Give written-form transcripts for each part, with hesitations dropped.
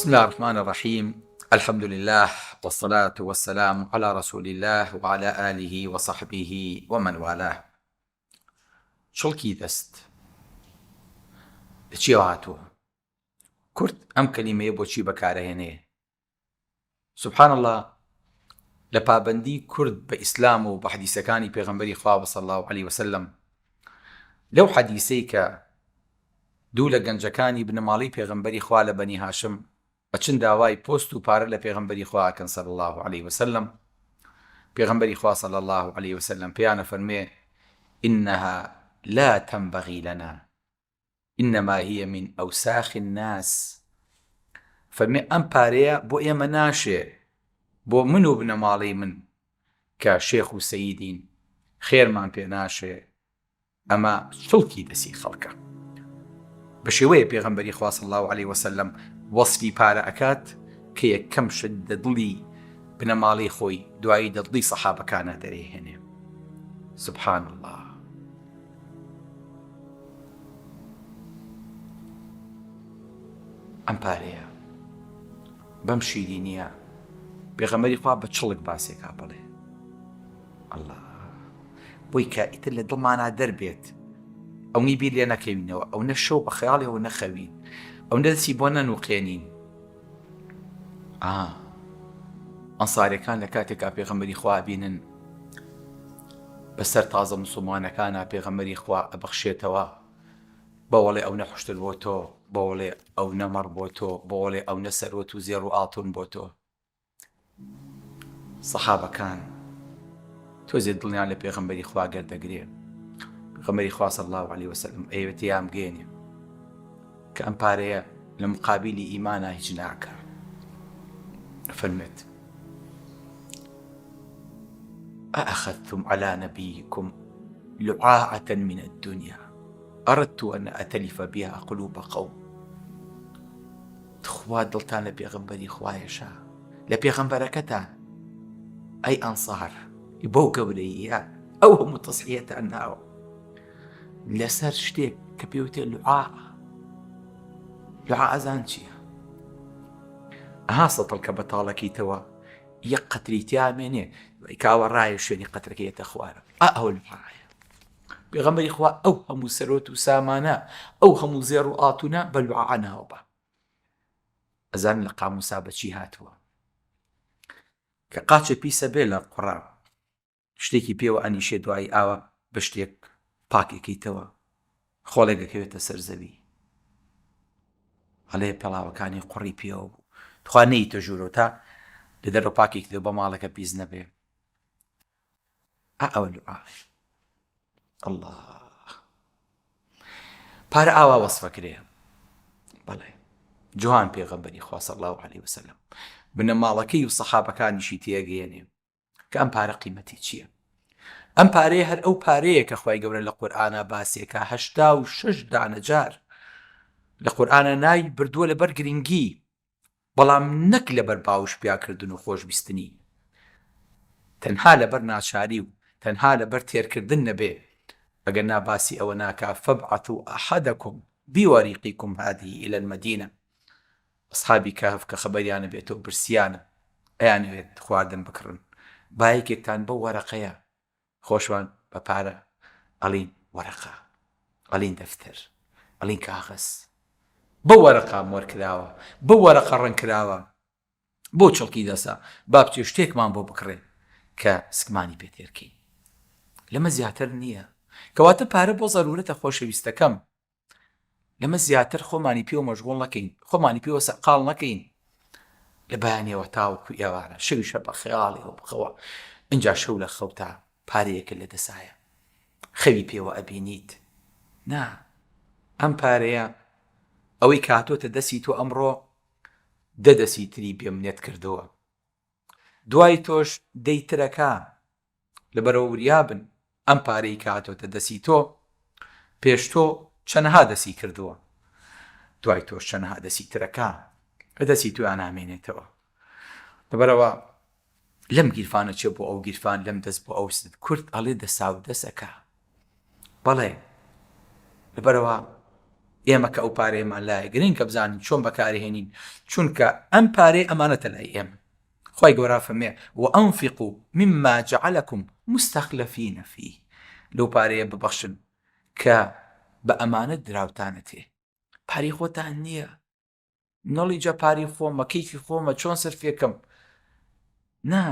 بسم الله الرحمن الرحيم. الحمد لله والصلاة والسلام على رسول الله وعلى آله وصحبه ومن والاه. شڵکی دەست لە چیەوە هاتووە؟ کورد ئەم کەلیمەیە بۆچی بەکارەهێنێ؟ سبحان الله، لە پابەندی کورد بە ئیسلام و بە حەدیسەکانی پێغەمبەری خوا صلی الله عليه وسلم، لەو حەدیسەی کە دوو لە گەنجەکانی بنەماڵی پێغەمبەری خوا لە بەنی هاشم ئەچن داوای پۆست و پارە لە پێغەمبەری خوا ئەکەن صلی الله عليه وسلم، پێغەمبەری خوا صلی الله عليه وسلم پێیانە فەرمێ: إنها لا تنبغي لنا إنما هي من أوساخ الناس. فەرمێ ئەم پارەیە بۆ ئێمە ناشێ، بۆ من و بنەماڵی من کە شێخ و سەییدین، خێرمان پێ ناشێ، ئەمە شڵکی دەسی خەڵکە. بە شێوەیە پێغەمبەری خوا صلی الله عليه وسلم وەسفی پارە ئەکات کە یەکەم شت دڵی بنەماڵی خۆی دوایی دڵی سەحابەکانە دەرێهێنێ. سبحان الله. ئەم پارەیە بەم شیرینیە پێغەمبەری خوا بە چڵک باسێکا بڵێ الله، بۆی کە ئیتر لە دڵمانە دەربێت ئەوەی بیر لێ نەکەوینەوە، ئەو نە شەو بە خەیاڵیەوە نەخەوین، ئەو نەدەچی بۆ نەنووقێنین. ئەنساریەکان لە کاتێکا پێغەمبەری خوا بینن بەسەر تازە موسڵمانەکانە پێغەمبەری خوا ئەبەخشێتەوە، بەوەڵێ ئەو نەخوشتر بۆ تۆ، بەوەڵێ ئەو نەمەڕ بۆ تۆ، بەوەڵێ ئەو نەسەرۆت و زێڕ و ئاڵتون بۆ تۆ. سەحابەکان تۆزێ دڵیان لە پێغەمبەری خوا گەردەگرێ. پێغەمبەری خوا صلی الله عليه وسلم ئەیوێتی یام گێنێ کە ئەم پارەیە لە مقابلی ئیمانە هیچ ناکە. فەرمێت: أأخذتم على نبيكم لعاعة من الدنيا أردت أن أتلف بها قلوب قوم. خوا دڵتان لە پێغەمبەری خوایەشە، لە پێغەمبەرەکەتان ئەی ئەنسار، بەو گەورەیە ئەو هەموو تەسحیەتان ناوە لەسەر شتێک کە پێوتێ لوعاع. لوعاع ئەزان چییە؟ سەتڵ کە بەتاڵەکەیتەوە یەک قەتری تیامێنێ کاوە ڕایە شوێنی قەترەکەیەتە خوارە، ئەوە لوعاعە. پێغەمبەری خوا ئەو هەموو سەرۆت و سامانە، ئەو هەموو زێڕ و ئاتونە بە لوعاع ناوە بە. ئەزان لە قاموسا بەچی هاتووە؟ کە قاچە پیسە بێ لە قوڕا، شتێکی پێوە ئەنیشێ دوایی ئاوە بە شتێک پاکێکیتەوە، خۆڵێک دەکەوێتە سەر زەوی، هەڵێ پێڵاوەکانی قوڕی پێوە بوو، تخوا نەیتە ژوورۆ تا لە دەرەوە پاکێک دێ بە ماڵەکە پیس نەبێ. ئەوە لوعاع. الله، پارە ئاوا وەسفەکرێ. بەڵێ جوان پێغەمبەری خوا صلی الله عليه وسلم بنەماڵەکەی و سەحابەکانیشی تێگەیەنێ کە ئەم پارە قیمەتی چییە. ئەم پارەیە هەر ئەو پارەیە کە خوای گەورە لە قورئانە باسێکە 86 دانەجار لە قورئانە نای بردووە لەبەر گرنگی، بەڵام نەک لەبەر باوش پیاکردن و خۆشبیستنی، تەنها لەبەر ناچاری و تەنها لەبەر تێرکردن نەبێ. ئەگەر ناباسی ئەوە ناکا فەبعەثوا ئەحەدەکم بوەریقیکم هذه إلى المدینە. ئەسحابی کەهف کە خەبەریانە بێتەوە برسیانە، ئەیانەوێت خواردن بکڕن، با یەکێکتان بەو وەرەقەیە خۆشوان بە پارە ئەڵین وەرەقە، ئەڵین دەفتەر، ئەڵین کاغەز، بەو وەرەقە مۆرکراوە، بەو وەرەقە ڕەنکراوە، بۆ چڵکی دەسا با بچێ شتێکمان بۆ بکڕێ کە سکمانی پێتێرکەین. لەمە زیاتر نییە. کەواتە پارە بۆ زەرورەتە خۆشەویستەکەم، لەمە زیاتر خۆمانی پێوە مەشغوڵ نەکەین، خۆمانی پێوە سەقاڵ نەکەین لە بەیانیەوە تاوەکو ئێوارە شەویشە بە خەیاڵیەوە بخەوە ئینجا شەو لە خەوتا پارەیەکە لە دەسایە خەوی پێوە ئەبینیت. نا، ئەم پارەیە ئەوەی کاتۆتە دەسی تۆ ئەمڕۆ دەسی تری بێمنێت کردووە، دوای تۆش دەیترەکە لەبەرەوە وریابن ئەم پارەی کاتۆتە دەسی تۆ پێش تۆ چەندها دەسی کردووە، دوای تۆش چەندها دەسی ترەکە دەسی تویان نامێنێتەوە. لەبەرەوە لەم گیرفانە چێ بۆ ئەو گیرفان، لەم دەست بۆ ئەو ست. کورد ئەڵێ دەسا و دەسەکە، بەڵێ لەبەرەوە ئێمە کە ئەو پارەیەمان لایە گرنگکە بزانین چۆن بەکارهێنین، چونکە ئەم پارەی ئەمانەتە لای ئێمە. خی گەورە فەرمێ وأنفقوا مما جعلكم مستخلفين فيه، لەو پارەیە ببەخشن کە بە ئەمانەت دراوتانە تێ. پاری خۆتان نییە، نەڵی جا پاری خۆمە کەیفی خۆمە چۆن سەرفێکەم، نا،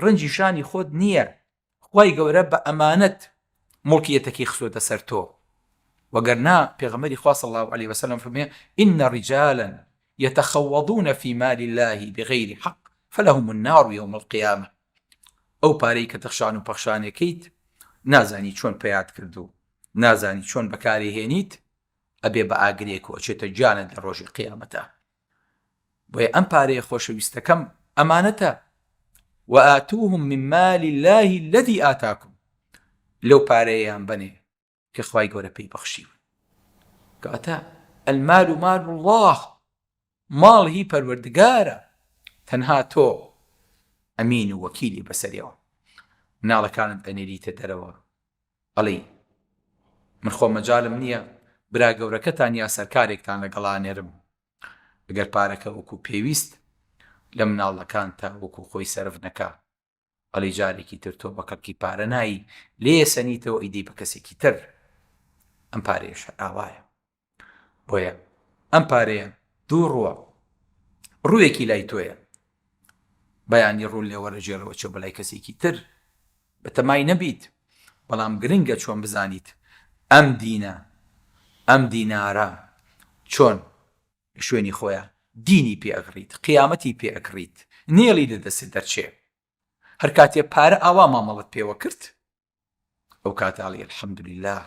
ڕەنجی شانی خۆت نییە. خی گەورە بە ئەمانەت مڵکیەتەکەی خسۆتە سەر تۆ. وەگەرنا پێغەمبەری خوا صلی الله عليه وسلم فەرمێ إن رجالا يتخوضون في مال الله بغير حق فلهم النار يوم القيامة. ئەو پارەی کە تەخشان و پەخشانەکەیت نازانی چۆن پەیات کردو، نازانی چۆن بەکاری هێنیت، ئەبێ بە ئاگرێک و ئەچێتە جانت لە ڕۆژی قیامەتە. بۆیە ئەم پارەیە خۆشەویستەکەم ئەمانەتە. وآتوهم من مال الله الذي آتاكم، لەو پارەیەیان بنێ کە خوای گەورە پێی بەخشیوە. کەواتە المال مال الله، ماڵ هی پەروەردگارە، تەنها تۆ ئەمین و وەکیلی بەسەریەوە. مناڵەکانت ئەنێریتە دەرەوە ئەڵێ من خۆ مەجالم نییە برا گەورەکەتان یا سەرکارێکتان لەگەڵانێرم، ئەگەر پارەکە وەکو پێویست لە مناڵەکان تا وەکو خۆی سەرف نەکا، ئەڵێ جارێکی تر تۆ بە کەڵکی پارە نایی لێ سەنیتەوە ئیدی بە کەسێکی تر. ئەم پارەیەش ئاوایە. بۆیە ئەم پارەیە دوو ڕووە، ڕوویەکی لای تۆیە، بەیانی ڕوو لێ وەرەژێرەوە چۆ بەلای کەسێکی تر بەتەمای نەبیت. بەڵام گرنگە چۆن بزانیت ئەم دینە، ئەم دینارە چۆن شوێنی خۆیە دینی پێ ئەگڕیت، قیامەتی پێ ئەگڕیت، نێڵی دەدەست دەرچێ. هەر کاتێ پارە ئاوا مامەڵت پێوە کرد، ئەو کاتاڵی الحەمدولله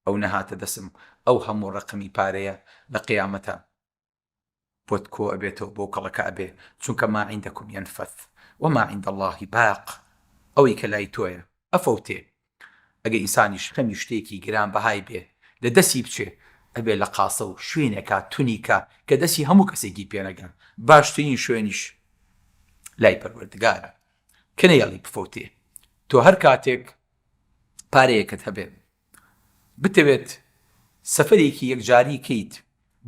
ئەو نەهاتە دەسم ئەو هەموو ڕقمی پارەیە لە قیامەتە بۆت کۆ ئەبێتەوە بۆ کەڵەکە ئەبێ، چونکە ما عندكم ينفث وما عند الله باق. ئەوەی کە لای تۆیە ئەفەوتێ. ئەگە ئینسانیش خەمی شتێکی گران بەهای بێ لە دەستی بچێ، ئەبێ لە قاسە و شوێنێکا تونیکە کە دەستی هەموو کەسێکی پێنەگەن. باشترین شوێنیش لای پەروەردگارە کە نەیەڵی بفەوتێ. تۆ هەر کاتێک پارەیەکت هەبێ بتەوێت سەفەرێکی یەکجاری کەیت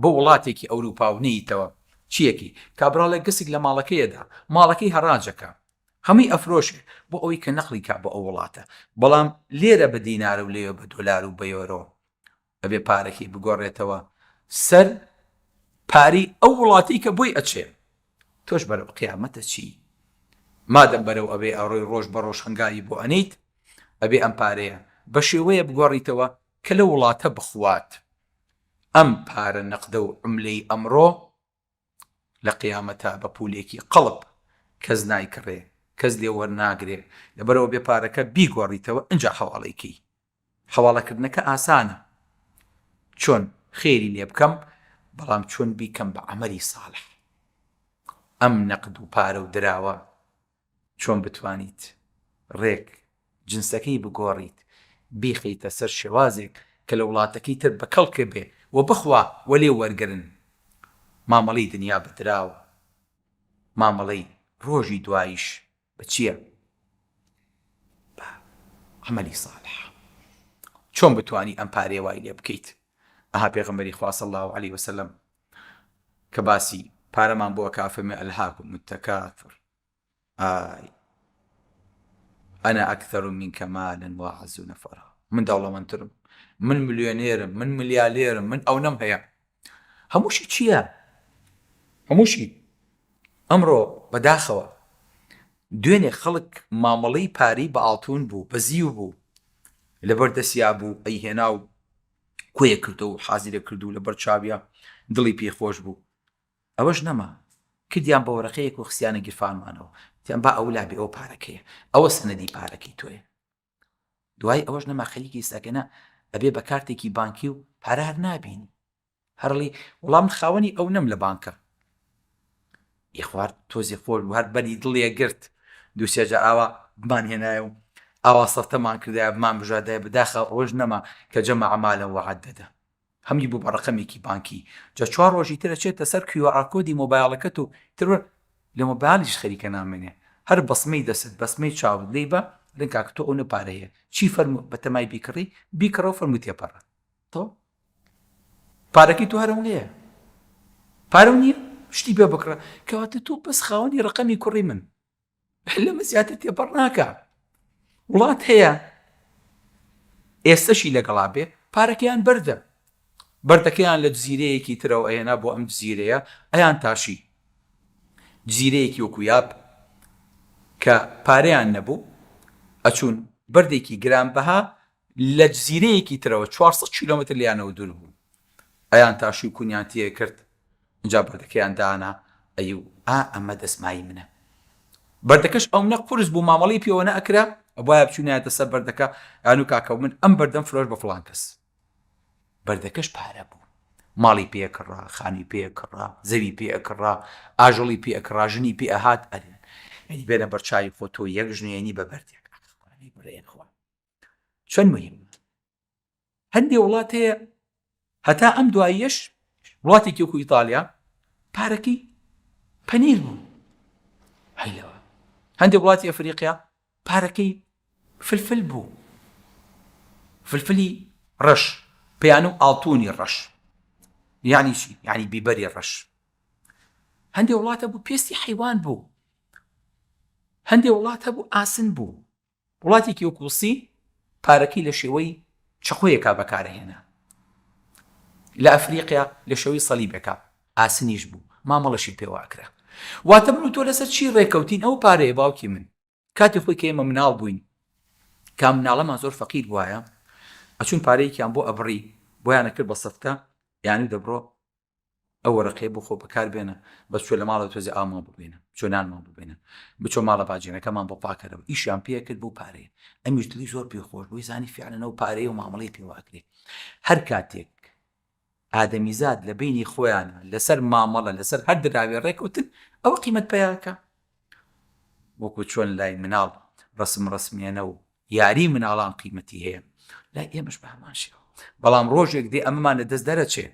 بۆ وڵاتێکی ئەوروپا و نەیتەوە، چیەکی کابراڵێ گسک لە ماڵەکەیەدا، ماڵەکەی هەڕاجەکە، هەمووی ئەفرۆشێ بۆ ئەوەی کە نەقلی کا بۆ ئەو وڵاتە. بەڵام لێرە بە دینارە و لێوە بە دۆلار و بە یۆرۆ ئەبێ پارەکەی بگۆڕێتەوە سەر پارەی ئەو وڵاتی کە بۆی ئەچێ. تۆش بەرەو قیامەتە چی؟ مادەم بەرەو ئەبێ ئەڕۆی ڕۆژ بە ڕۆژ هەنگایی بۆ ئەنیت، ئەبێ ئەم پارەیە بە شێوەیە بگۆڕیتەوە کە لە وڵاتە بخوات. ئەم پارە نەقدە و عملەی ئەمڕۆ لە قیامەتە بە پولێکی قەڵب کەس نایکڕێ، کەس لێ وەرناگرێ، لەبەرەوە بێ پارەکە بیگۆڕیتەوە. ئەنجا حەواڵەیەکی حەواڵەکردنەکە ئاسانە، چۆن خێری لێ بکەم، بەڵام چۆن بیکەم بە عەمەلی ساڵح. ئەم نەقد و پارە و دراوە چۆن بتوانیت ڕێک جنسەکەی بگۆڕیت، بیخیتە سەر شێوازێک کە لە وڵاتەکەی تر بە کەڵکە بێ و بخوا وەلێ وەرگرن. مامەڵەی دنیا بەدراوە، مامەڵەی ڕۆژی دواییش بە چییە؟ بە عەمەلی ساڵح. چۆن بتوانی ئەم پارەیە وای لێ بکەیت؟ ئەها پێغەمبەری خوا صلی الله عليه وسلم کە باسی پارەمان بۆ کافەمێ ئەلهاکم التەکاثر ئای ئەنا ئەکثەر منکە مالا وأعز نەفەرا. من دەوڵەمەندترم، من ملیۆنێرم، من ملیالێرم، من ئەو نەم هەیە. هەمووشی چییە؟ هەمووشی ئەمڕۆ بەداخەوە دوێنێ خەڵک مامەڵەی پارەی بە ئاڵتون بوو، بە زیو بوو، لەبەر دەستیا بوو ئەیهێنا و کۆیە کردو و حازیرە کردو لەبەر چاویە دڵی پێخۆش بوو. ئەوەش نەما کردیان بە وەرەقەیەک و خستیانە گیرفانمانەوە، تیان با ئەولا بێ ئەو پارەکەیە، ئەوە سەنەدی پارەکەی تۆیە. دوای ئەوەش نەما خەریکی ساکەنە ئەبێ بە کارتێکی بانکی و پارە هەر نابینی، هەرڵی وەڵام خاوەنی ئەو نەم لە بانکە. یخوارد تۆزی خۆر و هەر بەری دڵیە گرت دووسێ جار ئاوا بمان هێنایە و ئاوا سەفتەمان کردایە بمان بژادایە بەداخە ڕۆژ نەما کە جەمع مالە وعەدەدە. هەمووی بوو بە ڕەقەمێکی بانکی. جا 4 ڕۆژی ترە چێتە سەر QR کۆدی مۆبایڵەکەت و تر لە مۆبایلیش خەریکە نامێنێ، هەر بەسمەی دەست بەسمەی چاوت لێی بە لەنکاک تۆ ئەو نەپارەیە چی فەرموو بەتەمای بیکڕی بیکڕە و فەرموو تێپەڕە. تۆ پارەکەی تو هەرەوە هەیە، پارە نییە شتی پێ بکڕە، کەواتە تۆ بەس خاوەنی ڕقەمی کوڕی من لەمە زیاتر تێپەڕ ناکە. وڵات هەیە ئێستەشی لەگەڵا بێ پارەکەیان بەردە، بەردەکەیان لە جزیرەیەکی ترەوە ئەهێنا بۆ ئەم جزیرەیە ئەیان تاشی جزیرەیەکی وەکو یاب کە پارەیان نەبوو ئەچوون بەردێکی گرانبەها لە جزیرەیەکی ترەوە 400 کیلۆمتر لیانەوە دوور بوو، ئەیان تاشی و کونیان تێ کرد، اینجا بەردەکەیان دانا ئەیوو ئەمە دەسمایی منە. بەردەکەش ئەو نە قورس بوو مامەڵی پێوە نەئەکرا، ئەبایە بچوونایەتە سەر بەردەکە یانوو کاکە من ئەم بەردەم فرۆش بە فڵان کەس. بەردەکەش پارە بوو، ماڵی پێکڕا، خانی پێکڕا، زەوی پێکڕا، ئاژەڵی پێکڕا، ژنی پێ ئەهات ئەرێن ینی بێنە بەرچاوی خۆ تۆ یەک ژنێنی بە بەردێک بڕێنخوا. چەند مهم هەندێ وڵات هەیە هەتا ئەم دواییەش وڵاتێکی وەکو ئیتالیا پارەکەی پەنیر بوو، هەیلەوە. هەندێ وڵاتی ئەفریقیا پارەکەی فلفل بوو، فلفلی ڕەش پێیان و ئاڵتوونی ڕەش، یعنی چی؟ یعنی بیبەری ڕەش. هەندێ وڵاتە بوو پێستی حیوان بوو، هەندێ وڵاتە بوو ئاسن بوو. وڵاتێکی وەکو سی پارەکەی لە شێوەی چەقۆیەکا بەکارهێنا، لە ئەفریقیا لە شێوەی سەلیبەکە ئاسنیش بوو، مامەڵەشی پێواکرا. واتە من و تۆ لەسەر چی ڕێکەوتین؟ ئەو پارەیە باوکی من کاتی خۆی کە ئێمە مناڵ بووین کا مناڵەمان زۆر فەقیر وایە ئەچون پارەیەکیان بۆ ئەبڕی بۆیانە کرد بە سەفتە یانی دەبڕۆ ئەو وەرەقەیە بۆ خۆ بەکار بێنە بەس چۆ لە ماڵەوە تۆزی ئامان ببێنە چۆ نانمان ببێنە بچۆ ماڵە باجێنەکەمان بۆ پاکەرەوە ئیشیان پێ کرد بۆ پارەیە. ئەمیش دڵی زۆر پێخۆش بووی زانی فیعلەن ئەو پارەیە و مامەڵەی پێواکرێ. هەر کاتێک ئادەمیزاد لە بینی خۆیانە لەسەر مامەڵە لەسەر هەر دراوێ ڕێکەوتن ئەوە قیمەت پێیاکە. وەکو چۆن لای مناڵ ڕسمێنە و یاری مناڵان قیمەتی هەیە، لای ئێمەش بە هەمان شێوە. بەڵام ڕۆژێک دێ ئەمەمان لە دەست دەرەچێ.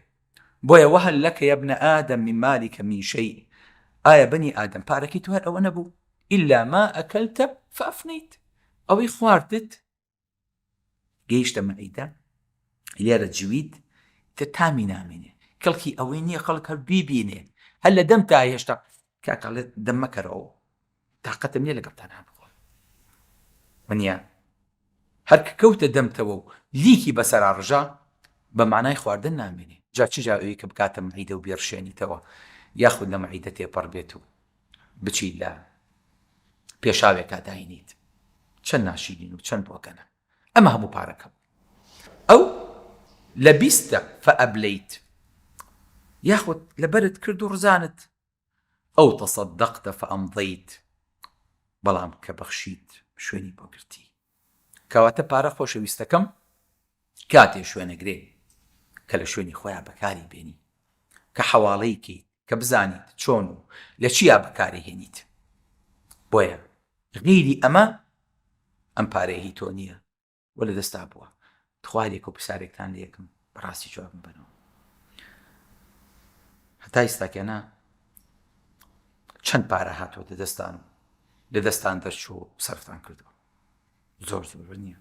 بۆیە وهل لەکە يا ابن آدم من مالك من شيء، ئایا بنی ئادەم پارەکەی تو هەر ئەوە نەبوو إلا ما أكلت فأفنيت، ئەوەی خواردت گەیشتە مەعیدە لێرە جوید تە تامی نامێنێ، کەڵکی ئەوەی نییە خەڵک هەر بیبینێ هەر لە دەم تا هێشتا کاکەڵێت دەم مەکەرەوە تاقەتم نییە لەگەڵتان هەبخۆ منە هەر کە کەوتە دەمتەوە و لیکی بەسەرا ڕژا بە معنای خواردن نامێنێ. جا چ جاوەیە کە بکاتە مەعیدە و بێڕشێنیتەوە یاخود لە مەعیدە تێپەڕ بێت و بچیت لە پێشاوێکا داینیت چەند ناشیدین و چەند بۆکەنە. ئەمە هەموو پارەکەم ئەو لە بیستە فەئەبلەیت یاخود لەبەرت کرد و ڕزانت ئەو تەصەدەقتە فەئەمضەیت، بەڵام کە بەخشیت شوێنی بۆ گرتی. کەواتە پارە خۆشەویستەکەم کاتێ شوێنەگرێ کە لە شوێنی خۆیان بەکاری بێنی، کە حەواڵەیەکی کە بزانیت چۆن و لە چیا بەکاری هێنیت. بۆیە غیری ئەمە ئەم پارەیە هی تۆ نییە وە لە دەستا بووە. خوارێک و پرسارێکتان لە یەکم بەڕاستی جوابم بنەوە. هەتا ئێستاکەنا چەند پارە هاتووە دەستان و لە دەستان دەرچوو و سەرفتان کردووە؟ زۆر زۆر نییە.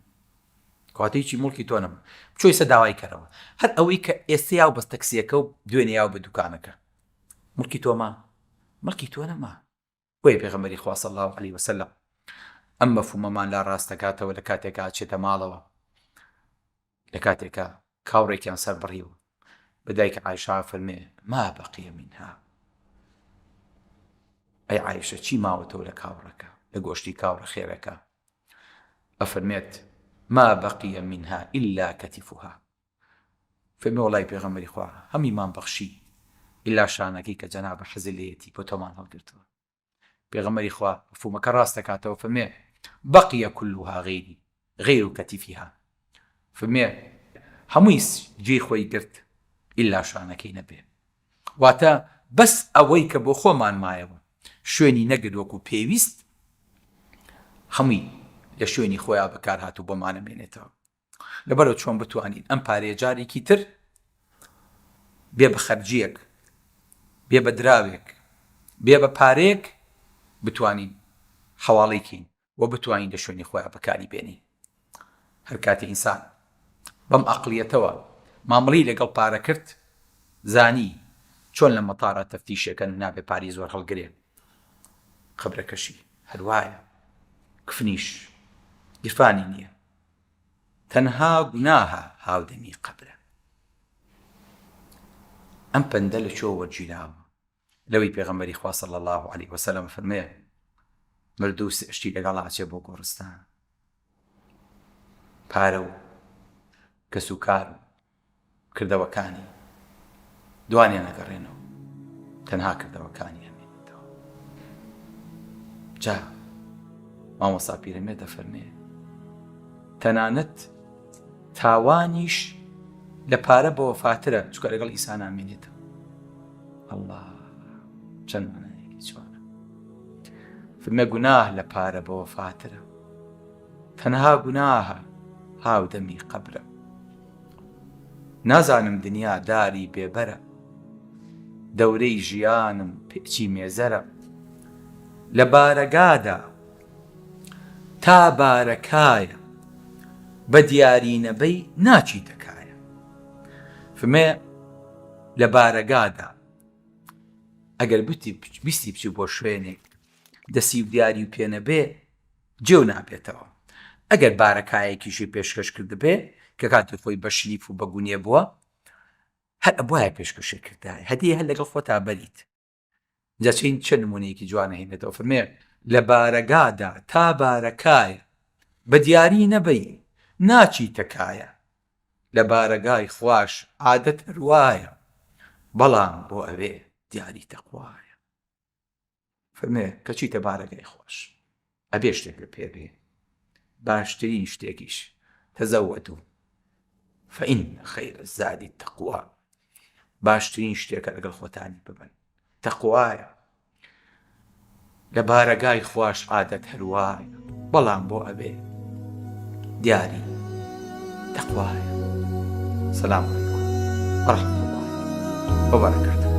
کاتێکی مڵکی تۆ نەما بچۆی سە داوای کەرەوە هەر ئەوەی کە ئێستا یاو بەس تەکسیەکە و دوێنێ یاو بە دوکانەکە مڵکی تۆما مڵکی تۆ نەما. بۆیە پێغەمبەری خوا صلی الله علیه وسلم ئەم مەفهومەمان لا ڕاستەکاتەوە لە کاتێکا چێتە ماڵەوە، لە کاتێکا کاوڕێکیان سەر بڕیوە بە دایکە عایشا فەرمێ ما بەقیە منها، ئەی عایشە چی ماوەتەوە لە کاوڕەکە لە گۆشتی کاوڕە خێرەکە؟ ئەفەرمێت ما بقي منها إلا كتفها. فمي والله پیغمبری خوا هەمیمان بەخشی إلا شانەکەی کە جەنابە حەزلەیەتی بۆ تۆمان هەڵگرتووە. پیغمبری خوا مەفهومەکە ڕاستەکاتەوە فەرمێ بقي كلها غير كتفها، فەرمێ هەمووی جێی خۆی گرت إلا شانەکەی نەبێ. واتە بەس ئەوەی کە بۆ خۆمان مایەوە شوێنی نەگرت وەکو پێویست هەمووی لە شوێنی خۆیان بەکار هاتوو بۆمانەمێنێتەوە. لەبەرەوە چۆن بتوانین ئەم پارەیە جارێکی تر بێ بە خەرجیەک بێ بە دراوێک بێ بە پارەیەک بتوانین حەواڵەیکین و بتوانین لە شوێنی خۆیان بەکاری بێنین. هەر کاتی ئینسان بەم عەقڵیەتەوە مامەڵەی لەگەڵ پارە کرد زانی چۆن لە مەتارە تەفتیشەکەن نابێ پاری زۆر هەڵگرێ قەبرەکەشی هەروایە کفنیش گیرفانی نییە تەنها گوناهە هاودەمی قەبرە. ئەم پەندە لە چۆ وەرگیراوە لەوەی پێغەمبەری خوا صلی الله علیه وسلم فەرمێ مردوو سێشتی لەگەڵ ئاچێ بۆ گۆڕستان پارە و کەسوکار و کردەوەکانی دوانیان نەگەڕێنەوە تەنها کردەوەکانی هەمێنێتەوە. جا مامۆستا پیرەمێرد دەفەرمێ تەنانەت تاوانیش لە پارە بە وەفاترە چونکە لەگەڵ ئیسان ئامێنێتەوە. ئەڵڵا چەند مانایەکی جوانە. فەرمێ گوناه لە پارە بە وەفاترە تەنها گوناهە هاودەمی قەبرە. نازانم دنیا داری بێبەرە دەورەی ژیانم پێچی مێزەرە لە بارەگادا تا بارەکایە بە دیاری نەبەی ناچیتەکایە. فەرمێ لە بارەگادا ئەگەر بیستی بچی بۆ شوێنێک دەسی و دیاری و پێ نەبێ جێو نابێتەوە. ئەگەر بارەکایەکیشی پێشکەش کردبێ کە کاتی خۆی بە شلیف و بەگونیە بووە هەر ئەبوایە پێشکەشی کردای هەدیە هەر لەگەڵ خۆتا بەریت. جا چین چه نمونەیەکی جوانە هێنێتەوە. فەرمێ لە بارەگادا تا بارەکایە بە دیاری نەبەی ناچیتەکایە لە بارەگای خوش عادەت هەروایە بەڵام بۆ ئەوێ دیاری تەقوایە. فەرمێ کە چیتە بارەگای خۆش ئەبێ شتێک لە پێبێ باشترین شتێکیش تەزەوەدوا فإن خير الزاد التقوى باشترین شتێکە لەگەڵ خۆتانی ببن تەقوایە. لە بارەگای خوش عادەت هەروایە بەڵام بۆ ئەبێ دیاری تەقوایە. سەلام عەلەیکوم وەرەحمەتوڵڵاهی وەبەرەکاتوه.